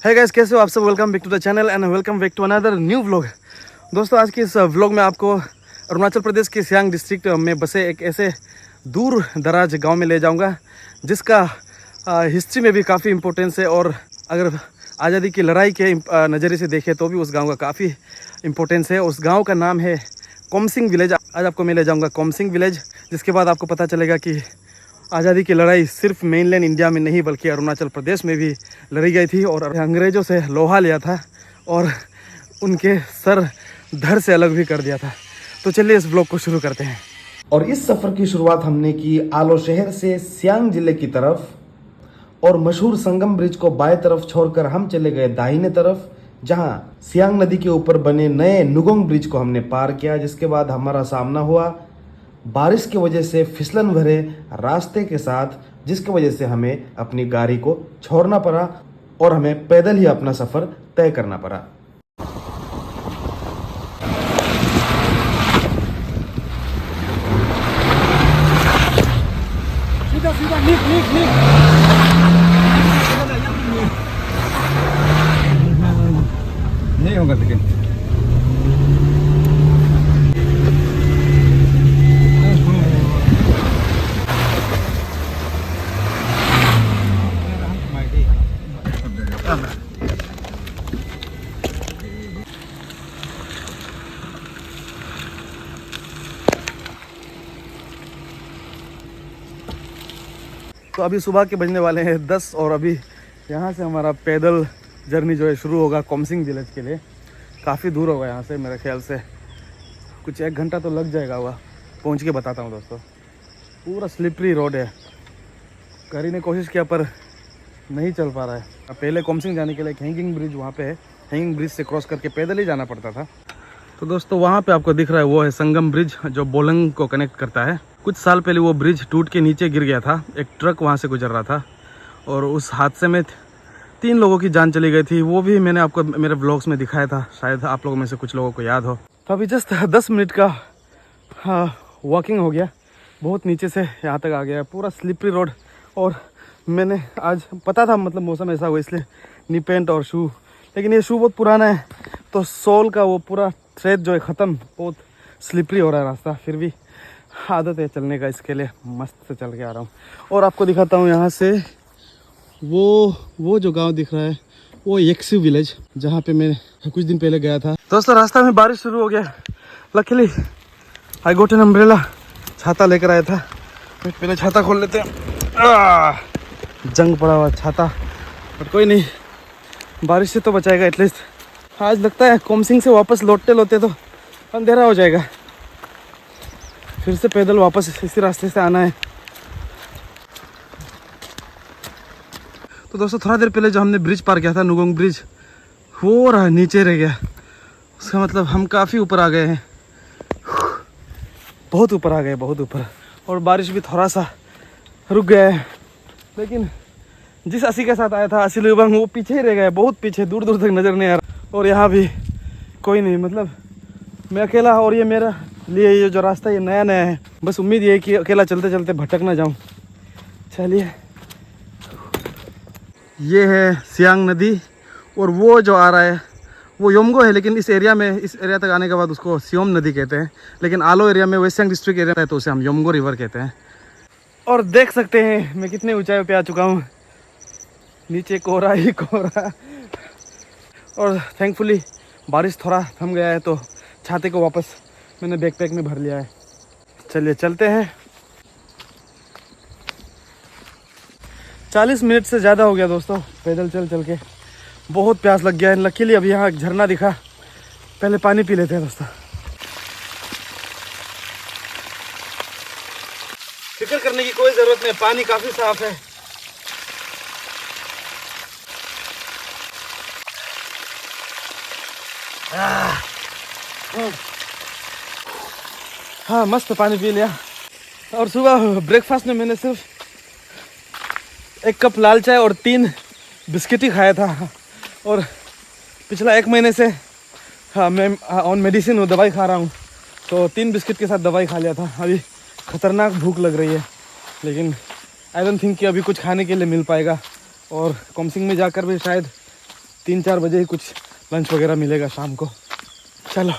है गाइस, कैसे हो आप सब। Welcome back to the channel and welcome back to another new vlog. दोस्तों, आज के इस व्लॉग में आपको अरुणाचल प्रदेश के सियांग डिस्ट्रिक्ट में बसे एक ऐसे दूर दराज गांव में ले जाऊंगा जिसका हिस्ट्री में भी काफ़ी इम्पोर्टेंस है। और अगर आज़ादी की लड़ाई के नज़रिए से देखें तो भी उस गांव का काफ़ी इम्पोर्टेंस है। उस गांव का नाम है कोमसिंग विलेज। आज आपको मैं ले जाऊँगा कोमसिंग विलेज, जिसके बाद आपको पता चलेगा कि आज़ादी की लड़ाई सिर्फ मेनलैंड इंडिया में नहीं बल्कि अरुणाचल प्रदेश में भी लड़ी गई थी और अंग्रेज़ों से लोहा लिया था और उनके सर धड़ से अलग भी कर दिया था। तो चलिए इस ब्लॉग को शुरू करते हैं। और इस सफ़र की शुरुआत हमने की आलो शहर से सियांग जिले की तरफ, और मशहूर संगम ब्रिज को बाएं तरफ छोड़कर हम चले गए दाहिने तरफ, जहां सियांग नदी के ऊपर बने नए नुगोंग ब्रिज को हमने पार किया। जिसके बाद हमारा सामना हुआ बारिश की वजह से फिसलन भरे रास्ते के साथ, जिसकी वजह से हमें अपनी गाड़ी को छोड़ना पड़ा और हमें पैदल ही अपना सफ़र तय करना पड़ा। नहीं होगा लेकिन तो अभी सुबह के बजने वाले हैं 10 और अभी यहाँ से हमारा पैदल जर्नी जो है शुरू होगा कोमसिंग विलेज के लिए। काफ़ी दूर होगा यहाँ से, मेरे ख्याल से कुछ 1 घंटा तो लग जाएगा। वह पहुँच के बताता हूँ दोस्तों। पूरा स्लिपरी रोड है, गाड़ी ने कोशिश किया पर नहीं चल पा रहा है। पहले कोमसिंग जाने के लिए एक हैंगिंग ब्रिज वहाँ पे है, हैंगिंग ब्रिज से क्रॉस करके पैदल ही जाना पड़ता था। तो दोस्तों वहाँ पे आपको दिख रहा है वो है संगम ब्रिज जो बोलंग को कनेक्ट करता है। कुछ साल पहले वो ब्रिज टूट के नीचे गिर गया था, एक ट्रक वहाँ से गुजर रहा था और उस हादसे में 3 लोगों की जान चली गई थी। वो भी मैंने आपको मेरे व्लॉग्स में दिखाया था, शायद आप लोगों में से कुछ लोगों को याद हो। तो अभी जस्ट 10 मिनट का वॉकिंग हो गया, बहुत नीचे से यहाँ तक आ गया, पूरा स्लिपरी रोड। और मैंने आज पता था मतलब मौसम ऐसा हुआ इसलिए नी पैंट और शू, लेकिन ये शू बहुत पुराना है तो सोल का वो पूरा थ्रेड जो है ख़त्म, बहुत स्लिपरी हो रहा है रास्ता। फिर भी आदत है चलने का, इसके लिए मस्त से चल के आ रहा हूँ। और आपको दिखाता हूँ यहाँ से वो जो गांव दिख रहा है वो येक्सू विलेज, जहाँ पे मैं कुछ दिन पहले गया था। दोस्तों रास्ता में बारिश शुरू हो गया। Luckily I goat an umbrella, छाता लेकर आया था। पहले छाता खोल लेते हैं। जंग पड़ा हुआ छाता, बट कोई नहीं, बारिश से तो बचाएगा एटलीस्ट। आज लगता है कोमसिंग से वापस लौटते तो अंधेरा हो जाएगा, फिर से पैदल वापस इसी रास्ते से आना है। तो दोस्तों थोड़ा देर पहले जो हमने ब्रिज पार किया था नुगोंग ब्रिज, वो रहा नीचे रह गया। उसका मतलब हम काफ़ी ऊपर आ गए हैं, बहुत ऊपर आ गए, बहुत ऊपर। और बारिश भी थोड़ा सा रुक गया है, लेकिन जिस असी के साथ आया था असी लुबांग वो पीछे ही रह गया, बहुत पीछे, दूर दूर तक नज़र नहीं आ रहा। और यहाँ भी कोई नहीं, मतलब मैं अकेला, और ये मेरा लिए ये जो रास्ता ये नया नया है। बस उम्मीद ये है कि अकेला चलते चलते भटक ना जाऊँ। चलिए, ये है सियांग नदी और वो जो आ रहा है वो योमगो है, लेकिन इस एरिया तक आने के बाद उसको सियोम नदी कहते हैं। लेकिन आलो एरिया में, वेस्ट सियांग डिस्ट्रिक्ट एरिया है तो उसे हम योमगो रिवर कहते हैं। और देख सकते हैं मैं कितने ऊंचाई पे आ चुका हूँ, नीचे कोहरा ही कोहरा। और थैंकफुली बारिश थोड़ा थम गया है तो छाते को वापस मैंने बैकपैक में भर लिया है। चलिए चलते हैं। 40 मिनट से ज़्यादा हो गया दोस्तों पैदल चल के, बहुत प्यास लग गया है। लकीली अभी यहाँ एक झरना दिखा, पहले पानी पी लेते हैं दोस्तों। फिक्र करने की कोई ज़रूरत नहीं, पानी काफ़ी साफ है। हाँ मस्त पानी पी लिया। और सुबह ब्रेकफास्ट में मैंने सिर्फ 1 कप लाल चाय और 3 बिस्किट ही खाया था। और पिछला 1 महीने से मैं ऑन मेडिसिन हूँ, दवाई खा रहा हूँ, तो 3 बिस्किट के साथ दवाई खा लिया था। अभी ख़तरनाक भूख लग रही है, लेकिन आई डोंट थिंक कि अभी कुछ खाने के लिए मिल पाएगा। और कोमसिंग में जाकर भी शायद 3-4 बजे ही कुछ लंच वगैरह मिलेगा शाम को। चलो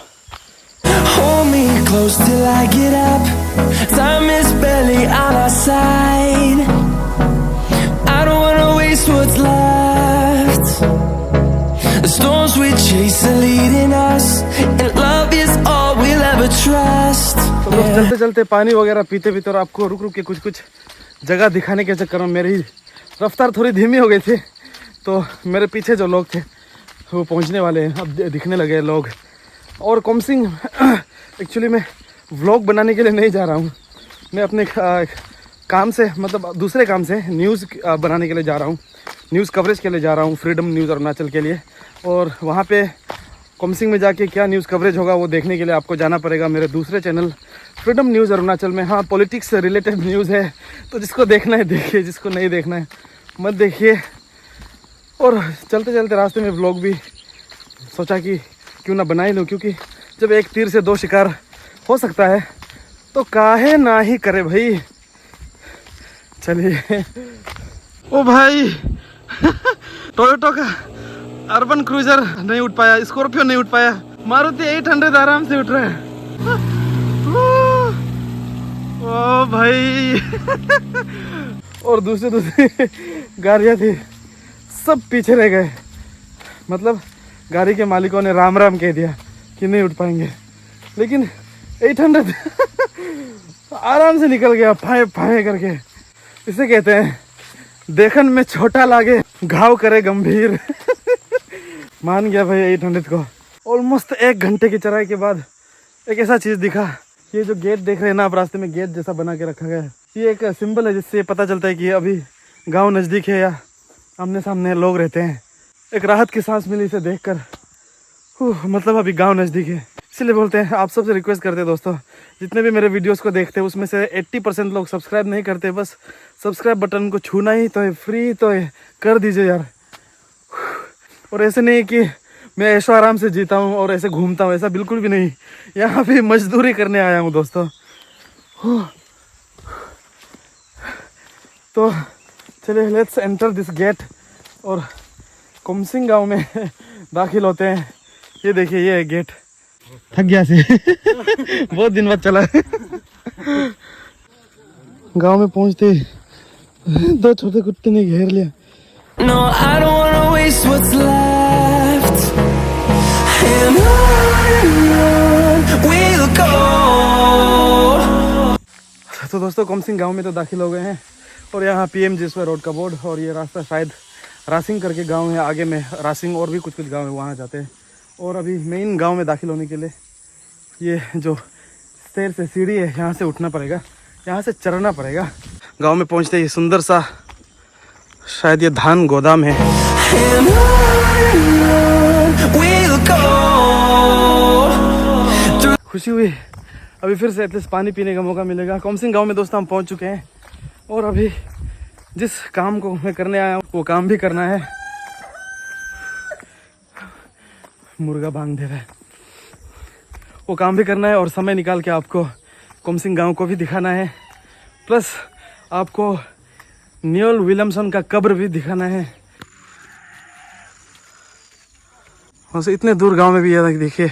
Hold me close till I get up. Time is barely on our side. I don't wanna waste what's left. The storms we chase are leading us, and love is all we'll ever trust. तो बस चलते चलते पानी वगैरह पीते पीते और आपको रुक रुक के कुछ कुछ जगह दिखाने के चक्कर में मेरी रफ्तार थोड़ी धीमी हो गई थी। तो मेरे पीछे जो लोग थे वो पहुंचने वाले हैं, अब दिखने लगे लोग। और कोमसिंग एक्चुअली मैं व्लॉग बनाने के लिए नहीं जा रहा हूँ, मैं अपने काम से मतलब दूसरे काम से न्यूज़ बनाने के लिए जा रहा हूँ, न्यूज़ कवरेज के लिए जा रहा हूँ फ्रीडम न्यूज़ अरुणाचल के लिए। और वहाँ पे कोमसिंग में जाके क्या न्यूज़ कवरेज होगा वो देखने के लिए आपको जाना पड़ेगा मेरे दूसरे चैनल फ्रीडम न्यूज़ अरुणाचल में। हाँ, पॉलिटिक्स से रिलेटेड न्यूज़ है, तो जिसको देखना है देखिए, जिसको नहीं देखना है मत देखिए। और चलते चलते रास्ते में व्लॉग भी सोचा कि क्यों ना बना ही लूँ, क्योंकि जब एक तीर से 2 शिकार हो सकता है तो काहे ना ही करे भाई। चलिए ओ भाई टोयोटो का अर्बन क्रूजर नहीं उठ पाया, स्कॉर्पियो नहीं उठ पाया, मारुति 800 आराम से उठ रहा है। ओ भाई और दूसरी गाड़ियाँ थी सब पीछे रह गए, मतलब गाड़ी के मालिकों ने राम राम कह दिया कि नहीं उठ पाएंगे, लेकिन 800 आराम से निकल गया फाए फाए करके। इसे कहते हैं देखन में छोटा लागे घाव करे गंभीर। मान गया भाई 800 को। ऑलमोस्ट 1 घंटे की चढ़ाई के बाद एक ऐसा चीज़ दिखा, ये जो गेट देख रहे हैं ना आप, रास्ते में गेट जैसा बना के रखा गया है, ये एक सिंबल है जिससे पता चलता है कि अभी गांव नज़दीक है या आमने सामने लोग रहते हैं। एक राहत की सांस मिली इसे देखकर, मतलब अभी गांव नज़दीक है। इसलिए बोलते हैं, आप सबसे रिक्वेस्ट करते हैं दोस्तों, जितने भी मेरे वीडियोस को देखते हैं उसमें से 80% लोग सब्सक्राइब नहीं करते, बस सब्सक्राइब बटन को छूना ही तो है, फ्री तो है, कर दीजिए यार। और ऐसे नहीं कि मैं ऐशो आराम से जीता हूँ और ऐसे घूमता हूँ, ऐसा बिल्कुल भी नहीं। यहाँ भी मजदूरी करने आया हूँ दोस्तों। तो चलिए लेट्स एंटर दिस गेट और कोमसिंग गांव में दाखिल होते हैं। ये देखिए ये गेट, थक गया से बहुत दिन बाद चला। गांव में पहुंचते 2 छोटे कुत्ते ने घेर लिया। No, I don't wanna waste what's left. And on we'll go. तो दोस्तों कोमसिंग गांव में तो दाखिल हो गए हैं और यहाँ PMGSY रोड का बोर्ड, और ये रास्ता शायद रासिंग करके गांव है, आगे में रासिंग और भी कुछ गांव है वहाँ जाते हैं। और अभी मेन गांव में दाखिल होने के लिए ये जो स्टेयर से सीढ़ी है यहाँ से उठना पड़ेगा, यहाँ से चढ़ना पड़ेगा। गांव में पहुँचते ही सुंदर सा शायद ये धान गोदाम है। And on we'll go. खुशी हुई, अभी फिर से एटलीस्ट पानी पीने का मौका मिलेगा। कोमसिंग गांव में दोस्तों हम पहुंच चुके हैं और अभी जिस काम को मैं करने आया हूँ वो काम भी करना है। मुर्गा बांग दे रहा है, वो काम भी करना है और समय निकाल के आपको कोमसिंग गांव को भी दिखाना है, प्लस आपको न्योल विलियमसन का कब्र भी दिखाना है। और इतने दूर गांव में भी ये देखिए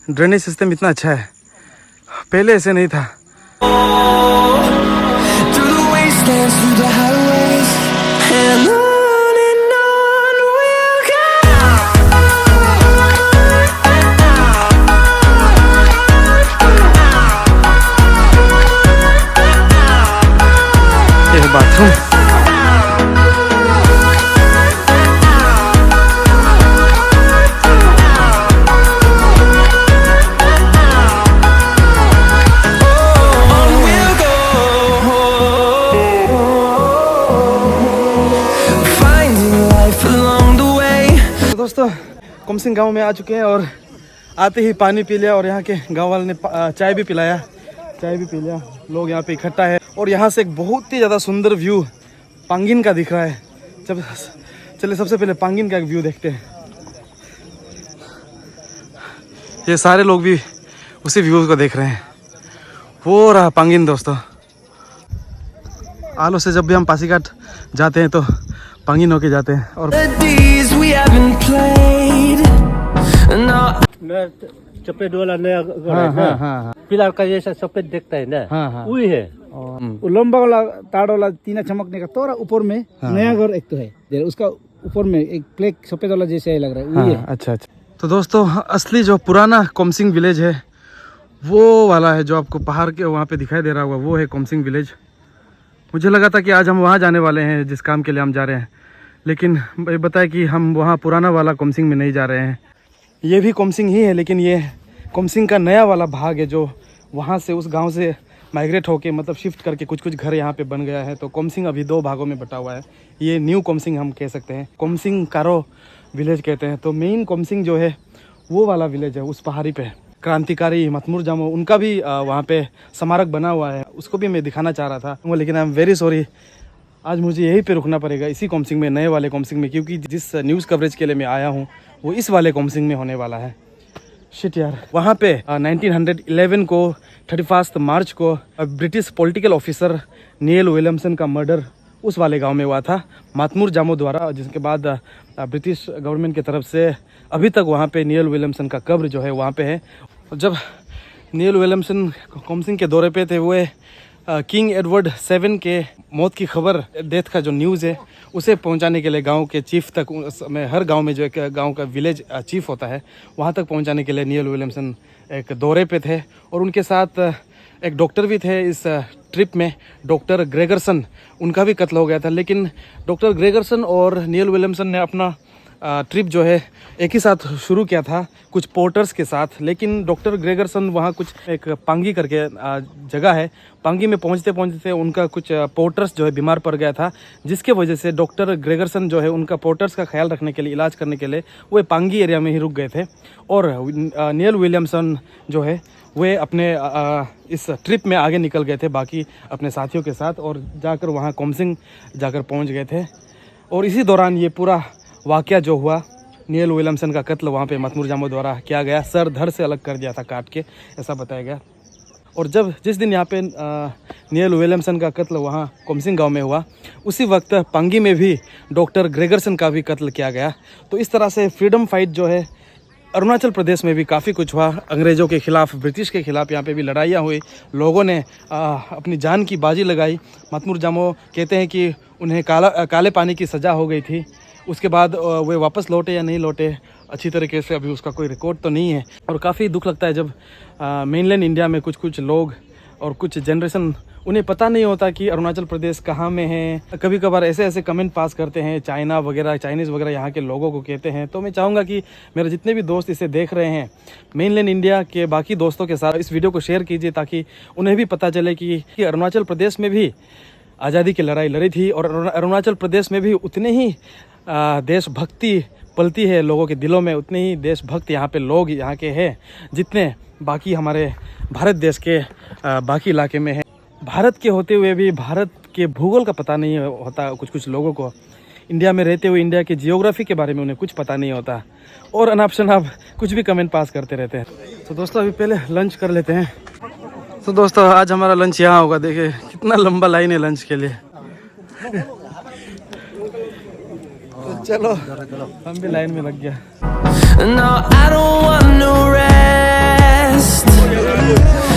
ड्रेनेज सिस्टम इतना अच्छा है, पहले ऐसे नहीं था। Through the wastelands, through the highways, and on we'll go. ये बाथरूम दोस्तों कोमसिंग गांव में आ चुके हैं और आते ही पानी पी लिया और यहाँ के गांव वाले ने चाय भी पिलाया, चाय भी पी लिया। लोग यहाँ पे इकट्ठा है और यहाँ से एक बहुत ही ज़्यादा सुंदर व्यू पांगिन का दिख रहा है। जब चलिए सबसे पहले पांगिन का एक व्यू देखते हैं। ये सारे लोग भी उसी व्यू को देख रहे हैं, वो रहा पांगिन दोस्तों। आलो से जब भी हम पासीघाट जाते हैं तो पांगी नौके जाते हैं। और Melodies we haven't played. No, सफेद वाला नया घर हाँ है ना, हाँ हाँ पिलर का जैसा सफेद दिखता है ना, हाँ हाँ वही है। वो लंबा वाला तार वाला टीना चमकने का थोड़ा ऊपर में नया घर एक तो है, उसका ऊपर में एक प्लेट सफेद वाला जैसे लग रहा है, वही है। अच्छा अच्छा। तो दोस्तों असली जो पुराना कोमसिंग विलेज है वो वाला है, जो आपको पहाड़ के वहाँ पे दिखाई दे रहा होगा, वो है कोमसिंग विलेज। मुझे लगा था कि आज हम वहाँ जाने वाले हैं जिस काम के लिए हम जा रहे हैं, लेकिन ये बताया कि हम वहाँ पुराना वाला कोमसिंग में नहीं जा रहे हैं। ये भी कोमसिंग ही है, लेकिन ये कोमसिंग का नया वाला भाग है जो वहाँ से उस गांव से माइग्रेट होके मतलब शिफ्ट करके कुछ कुछ घर यहाँ पे बन गया है। तो कोमसिंग अभी 2 भागों में बटा हुआ है। ये न्यू कोमसिंग हम कह सकते हैं, कोमसिंग कारो विलेज कहते हैं। तो मेन कोमसिंग जो है वो वाला विलेज है उस पहाड़ी पे। क्रांतिकारी मतमुर जामो उनका भी वहाँ पे स्मारक बना हुआ है, उसको भी मैं दिखाना चाह रहा था, लेकिन आई एम वेरी सॉरी, आज मुझे यहीं पे रुकना पड़ेगा इसी कोमसिंग में, नए वाले कोमसिंग में, क्योंकि जिस न्यूज़ कवरेज के लिए मैं आया हूँ वो इस वाले कोमसिंग में होने वाला है। शिट यार, वहाँ पे 1911 को 31 मार्च को ब्रिटिश पॉलिटिकल ऑफिसर नील विलियमसन का मर्डर उस वाले गांव में हुआ था मतमुर जामो द्वारा, जिसके बाद ब्रिटिश गवर्नमेंट की तरफ से अभी तक वहाँ पे नील विलियमसन का कब्र जो है वहाँ पे है। जब नील विलियमसन कोमसिंग के दौरे पे थे, वो किंग एडवर्ड 7 के मौत की खबर, डेथ का जो न्यूज़ है उसे पहुंचाने के लिए गांव के चीफ तक, में हर गांव में जो एक गांव का विलेज चीफ होता है वहां तक पहुंचाने के लिए नील विलियमसन एक दौरे पे थे। और उनके साथ एक डॉक्टर भी थे इस ट्रिप में, डॉक्टर ग्रेगरसन, उनका भी कत्ल हो गया था। लेकिन डॉक्टर ग्रेगरसन और नील विलियमसन ने अपना ट्रिप जो है एक ही साथ शुरू किया था कुछ पोर्टर्स के साथ, लेकिन डॉक्टर ग्रेगरसन वहाँ कुछ एक पांगी करके जगह है, पांगी में पहुँचते पहुँचते उनका कुछ पोर्टर्स जो है बीमार पड़ गया था, जिसके वजह से डॉक्टर ग्रेगरसन जो है उनका पोर्टर्स का ख्याल रखने के लिए, इलाज करने के लिए वो पांगी एरिया में ही रुक गए थे। और नील विलियमसन जो है वे अपने इस ट्रिप में आगे निकल गए थे बाकी अपने साथियों के साथ, और जाकर वहाँ कोमसिंग जाकर पहुँच गए थे। और इसी दौरान ये पूरा वाक़या जो हुआ, नील विलियमसन का कत्ल वहाँ पे मतमुर जामो द्वारा किया गया, सर धड़ से अलग कर दिया था काट के, ऐसा बताया गया। और जिस दिन यहाँ पे नील विलियमसन का कत्ल वहाँ कोमसिंग गांव में हुआ, उसी वक्त पांगी में भी डॉक्टर ग्रेगरसन का भी कत्ल किया गया। तो इस तरह से फ्रीडम फाइट जो है अरुणाचल प्रदेश में भी काफ़ी कुछ हुआ, अंग्रेज़ों के ख़िलाफ़, ब्रिटिश के ख़िलाफ़ यहाँ पे भी लड़ाइयाँ हुई, लोगों ने अपनी जान की बाजी लगाई। मतमुर जामो कहते हैं कि उन्हें काले पानी की सज़ा हो गई थी, उसके बाद वे वापस लौटे या नहीं लौटे अच्छी तरीके से अभी उसका कोई रिकॉर्ड तो नहीं है। और काफ़ी दुख लगता है जब मेनलैंड इंडिया में कुछ लोग और कुछ जनरेशन, उन्हें पता नहीं होता कि अरुणाचल प्रदेश कहाँ में है। कभी कभार ऐसे कमेंट पास करते हैं, चाइना वगैरह, चाइनीज़ वगैरह यहाँ के लोगों को कहते हैं। तो मैं चाहूँगा कि मेरे जितने भी दोस्त इसे देख रहे हैं, मेनलैंड इंडिया के बाकी दोस्तों के साथ इस वीडियो को शेयर कीजिए, ताकि उन्हें भी पता चले कि अरुणाचल प्रदेश में भी आज़ादी की लड़ाई लड़ी थी, और अरुणाचल प्रदेश में भी उतने ही देशभक्ति पलती है लोगों के दिलों में, उतने ही देशभक्त यहाँ पे लोग यहाँ के हैं जितने बाकी हमारे भारत देश के बाकी इलाके में है। भारत के होते हुए भी भारत के भूगोल का पता नहीं होता कुछ लोगों को, इंडिया में रहते हुए इंडिया के जियोग्राफी के बारे में उन्हें कुछ पता नहीं होता, और अनाप शनाप कुछ भी कमेंट पास करते रहते हैं। तो दोस्तों अभी पहले लंच कर लेते हैं। तो दोस्तों आज हमारा लंच यहाँ होगा, देखिए कितना लंबा लाइन है लंच के लिए। तो चलो हम भी लाइन में लग गया। no, I don't want no rest.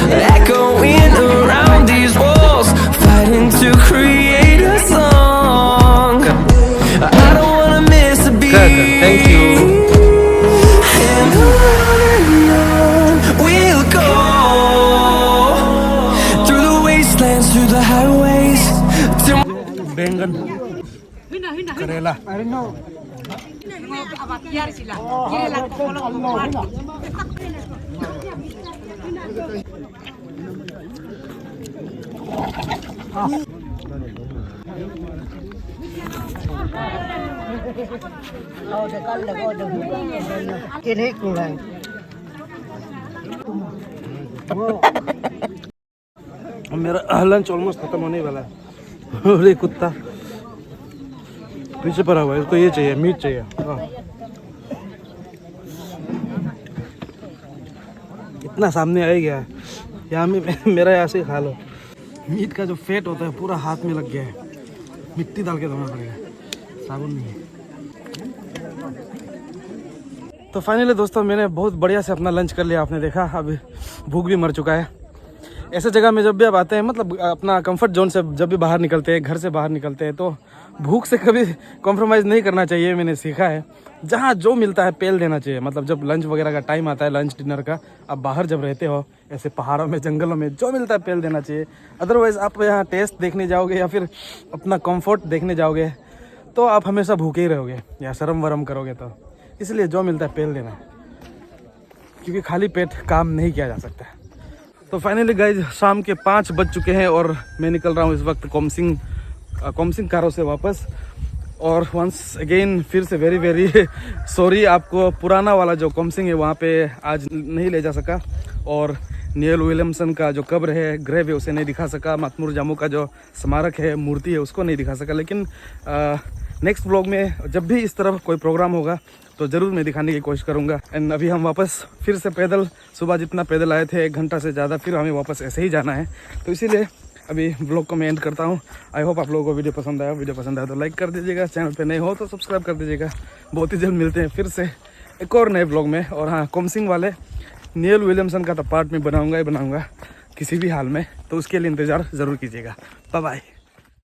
Echoing around these walls, fighting to create a song. I don't wanna miss a beat. Thank you. And on we'll go, through the wastelands, through the highways, till बैंगन, करेला, मेरा lunch almost खत्म होने वाला है। और ये कुत्ता पीछे पड़ा हुआ है, इसको ये चाहिए, मीट चाहिए। हाँ, इतना सामने आ ही गया है, यहाँ में मेरा यहाँ से खा लो। मीट का जो फैट होता है पूरा हाथ में लग गया है, मिट्टी डाल के धोना पड़ेगा। साबुन नहीं है। तो फाइनली दोस्तों मैंने बहुत बढ़िया से अपना लंच कर लिया, आपने देखा। अभी भूख भी मर चुका है। ऐसे जगह में जब भी आप आते हैं, मतलब अपना कंफर्ट जोन से जब भी बाहर निकलते हैं, घर से बाहर निकलते हैं, तो भूख से कभी कॉम्प्रोमाइज़ नहीं करना चाहिए। मैंने सीखा है, जहाँ जो मिलता है पेल देना चाहिए। मतलब जब लंच वगैरह का टाइम आता है, लंच डिनर का, आप बाहर जब रहते हो ऐसे पहाड़ों में, जंगलों में, जो मिलता है पेल देना चाहिए। अदरवाइज़ आप यहाँ टेस्ट देखने जाओगे या फिर अपना कंफर्ट देखने जाओगे तो आप हमेशा भूखे ही रहोगे या शर्म वरम करोगे। तो इसलिए जो मिलता है पेल देना, क्योंकि खाली पेट काम नहीं किया जा सकता। तो फाइनली गाइज शाम के 5 बज चुके हैं और मैं निकल रहा हूँ इस वक्त कोमसिंग कारो से वापस। और वंस अगेन फिर से वेरी वेरी सॉरी, आपको पुराना वाला जो कोमसिंग है वहाँ पे आज नहीं ले जा सका, और नील विलियमसन का जो कब्र है, ग्रेव है, उसे नहीं दिखा सका। महात्मा जामू का जो स्मारक है, मूर्ति है, उसको नहीं दिखा सका। लेकिन नेक्स्ट ब्लॉग में जब भी इस तरह कोई प्रोग्राम होगा तो ज़रूर मैं दिखाने की कोशिश करूँगा। एंड अभी हम वापस फिर से पैदल, सुबह जितना पैदल आए थे 1 घंटा से ज़्यादा, फिर हमें वापस ऐसे ही जाना है। तो इसीलिए अभी ब्लॉग को मैं एंड करता हूँ। आई होप आप लोगों को वीडियो पसंद आया। वीडियो पसंद आया तो लाइक कर दीजिएगा, चैनल पे नए हो तो सब्सक्राइब कर दीजिएगा। बहुत ही जल्द मिलते हैं फिर से एक और नए ब्लॉग में। और हाँ, कोमसिंग वाले नील विलियमसन का तो पार्ट में बनाऊँगा ही बनाऊँगा किसी भी हाल में, तो उसके लिए इंतज़ार ज़रूर कीजिएगा। Bye bye.